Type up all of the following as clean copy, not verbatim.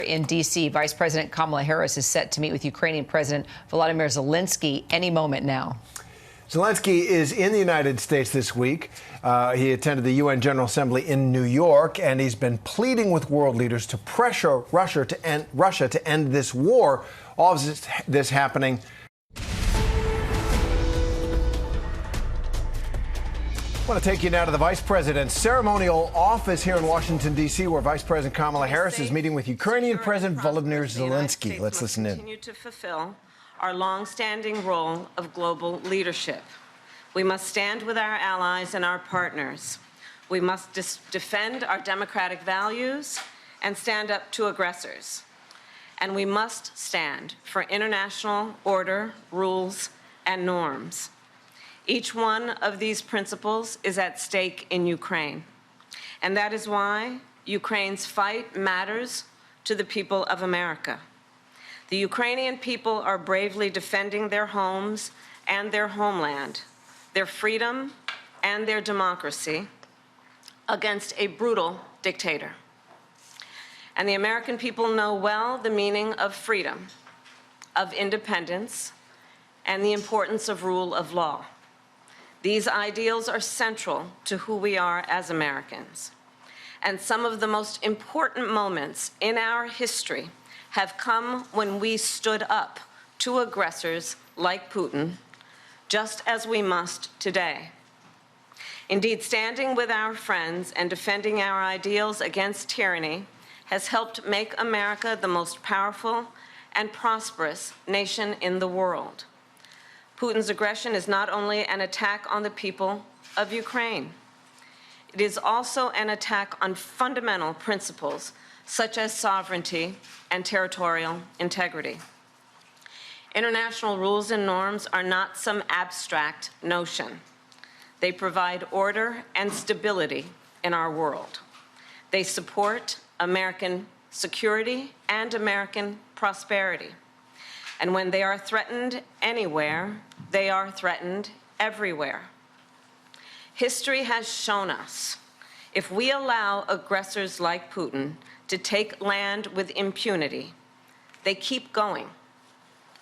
In D.C., Vice President Kamala Harris is set to meet with Ukrainian President Volodymyr Zelenskyy any moment now. Zelenskyy is in the United States this week. He attended the UN General Assembly in New York, and he's been pleading with world leaders to pressure Russia to end this war. All of this happening. I want to take you now to the Vice President's ceremonial office here in Washington, D.C., where Vice President Kamala Harris is meeting with Ukrainian President Volodymyr Zelenskyy. Let's listen in. Continue to fulfill our long-standing role of global leadership. We must stand with our allies and our partners. We must defend our democratic values and stand up to aggressors. And we must stand for international order, rules, and norms. Each one of these principles is at stake in Ukraine. And that is why Ukraine's fight matters to the people of America. The Ukrainian people are bravely defending their homes and their homeland, their freedom and their democracy against a brutal dictator. And the American people know well the meaning of freedom, of independence, and the importance of rule of law. These ideals are central to who we are as Americans. And some of the most important moments in our history have come when we stood up to aggressors like Putin, just as we must today. Indeed, standing with our friends and defending our ideals against tyranny has helped make America the most powerful and prosperous nation in the world. Putin's aggression is not only an attack on the people of Ukraine, it is also an attack on fundamental principles such as sovereignty and territorial integrity. International rules and norms are not some abstract notion. They provide order and stability in our world. They support American security and American prosperity. And when they are threatened anywhere, they are threatened everywhere. History has shown us if we allow aggressors like Putin to take land with impunity, they keep going.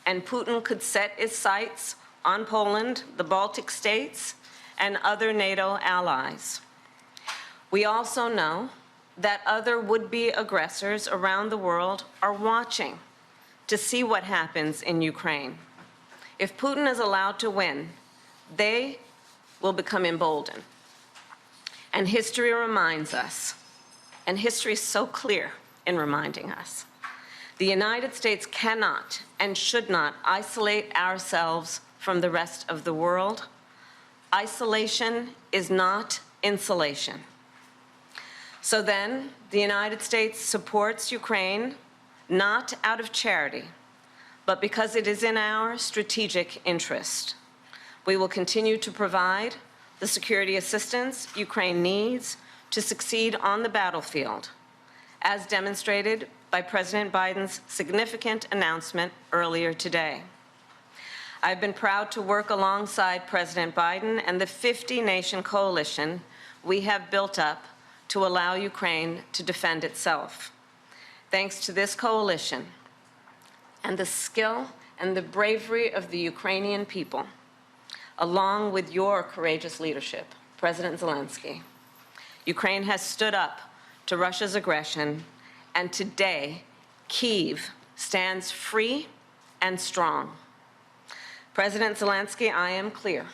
And Putin could set his sights on Poland, the Baltic states, and other NATO allies. We also know that other would-be aggressors around the world are watching to see what happens in Ukraine. If Putin is allowed to win, they will become emboldened. And history reminds us, and history is so clear in reminding us, the United States cannot and should not isolate ourselves from the rest of the world. Isolation is not insulation. So then, the United States supports Ukraine not out of charity, but because it is in our strategic interest. We will continue to provide the security assistance Ukraine needs to succeed on the battlefield, as demonstrated by President Biden's significant announcement earlier today. I've been proud to work alongside President Biden and the 50-nation coalition we have built up to allow Ukraine to defend itself. Thanks to this coalition and the skill and the bravery of the Ukrainian people, along with your courageous leadership, President Zelenskyy, Ukraine has stood up to Russia's aggression, and today, Kyiv stands free and strong. President Zelenskyy, I am clear.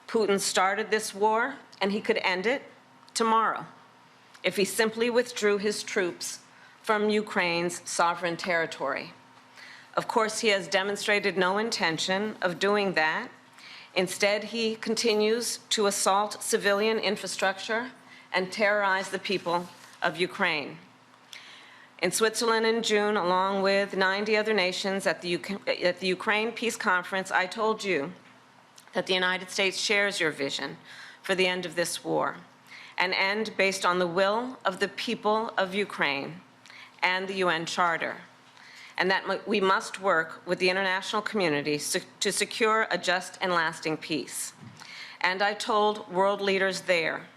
Putin started this war, and he could end it tomorrow if he simply withdrew his troops from Ukraine's sovereign territory. Of course, he has demonstrated no intention of doing that. Instead, he continues to assault civilian infrastructure and terrorize the people of Ukraine. In Switzerland in June, along with 90 other nations at the Ukraine Peace Conference, I told you that the United States shares your vision for the end of this war, an end based on the will of the people of Ukraine and the UN Charter, and that we must work with the international community to secure a just and lasting peace. And I told world leaders there,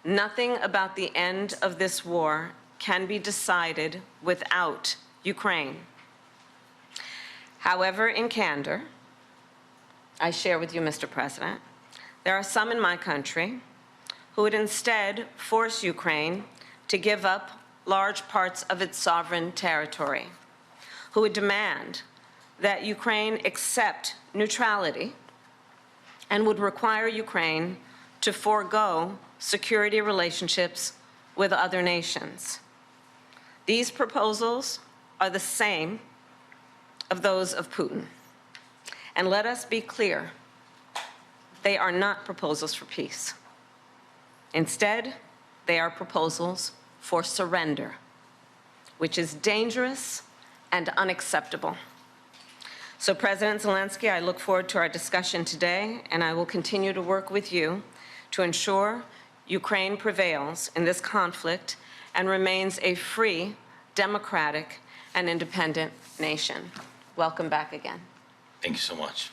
nothing about the end of this war can be decided without Ukraine. However, in candor, I share with you, Mr. President, there are some in my country who would instead force Ukraine to give up large parts of its sovereign territory, who would demand that Ukraine accept neutrality and would require Ukraine to forego security relationships with other nations. These proposals are the same of those of Putin. And let us be clear, they are not proposals for peace. Instead, they are proposals for surrender, which is dangerous and unacceptable. So, President Zelenskyy, I look forward to our discussion today, and I will continue to work with you to ensure Ukraine prevails in this conflict and remains a free, democratic, and independent nation. Welcome back again. Thank you so much.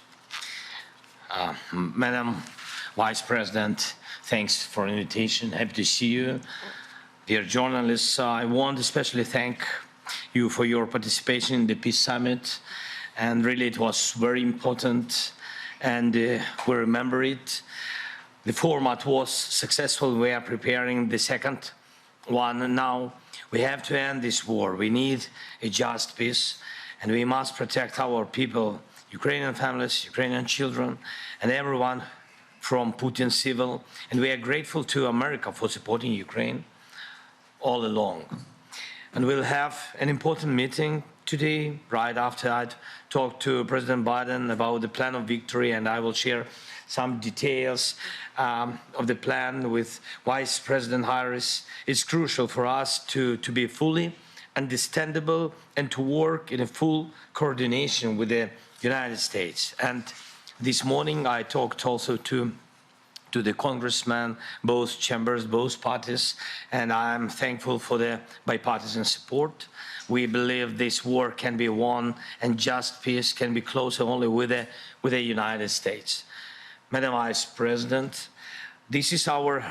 Madam Vice President, thanks for the invitation. Happy to see you. Dear journalists, I want to especially thank you for your participation in the Peace Summit. And really, it was very important, and we remember it. The format was successful. We are preparing the second one. And now we have to end this war. We need a just peace, and we must protect our people, Ukrainian families, Ukrainian children, and everyone from Putin's civil. And we are grateful to America for supporting Ukraine all along. And we'll have an important meeting today, right after I'd talked to President Biden about the plan of victory, and I will share some details of the plan with Vice President Harris. It's crucial for us to be fully understandable and to work in a full coordination with the United States. And this morning I talked also to the congressmen, both chambers, both parties, and I'm thankful for the bipartisan support. We believe this war can be won and just peace can be closer only with the United States. Madam Vice President, this is our,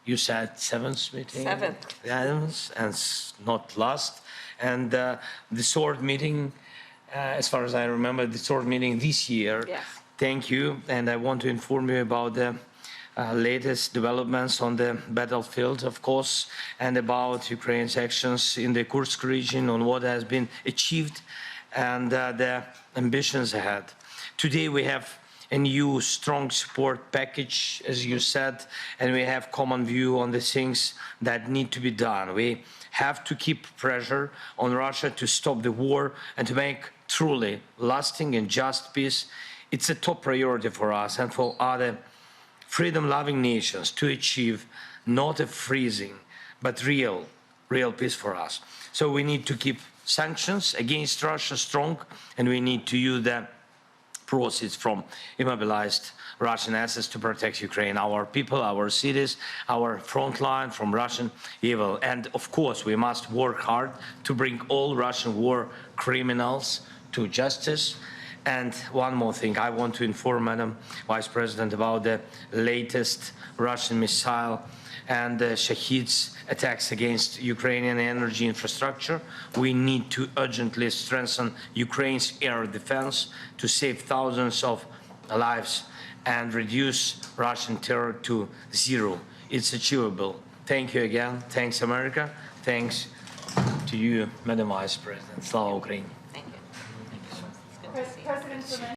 you said, seventh meeting? Seventh. And not last. And the third meeting, as far as I remember, the third meeting this year. Yes. Thank you. And I want to inform you about the latest developments on the battlefield, of course, and about Ukraine's actions in the Kursk region, on what has been achieved and the ambitions ahead. Today we have a new strong support package, as you said, and we have common view on the things that need to be done. We have to keep pressure on Russia to stop the war and to make truly lasting and just peace. It's a top priority for us and for other freedom-loving nations to achieve not a freezing, but real peace for us. So we need to keep sanctions against Russia strong, and we need to use the proceeds from immobilized Russian assets to protect Ukraine, our people, our cities, our front line from Russian evil. And of course, we must work hard to bring all Russian war criminals to justice. And one more thing, I want to inform Madam Vice President about the latest Russian missile and Shahid's attacks against Ukrainian energy infrastructure. We need to urgently strengthen Ukraine's air defense to save thousands of lives and reduce Russian terror to zero. It's achievable. Thank you again. Thanks, America. Thanks to you, Madam Vice President. Slava Ukraini. Thank you. President Zelenskyy.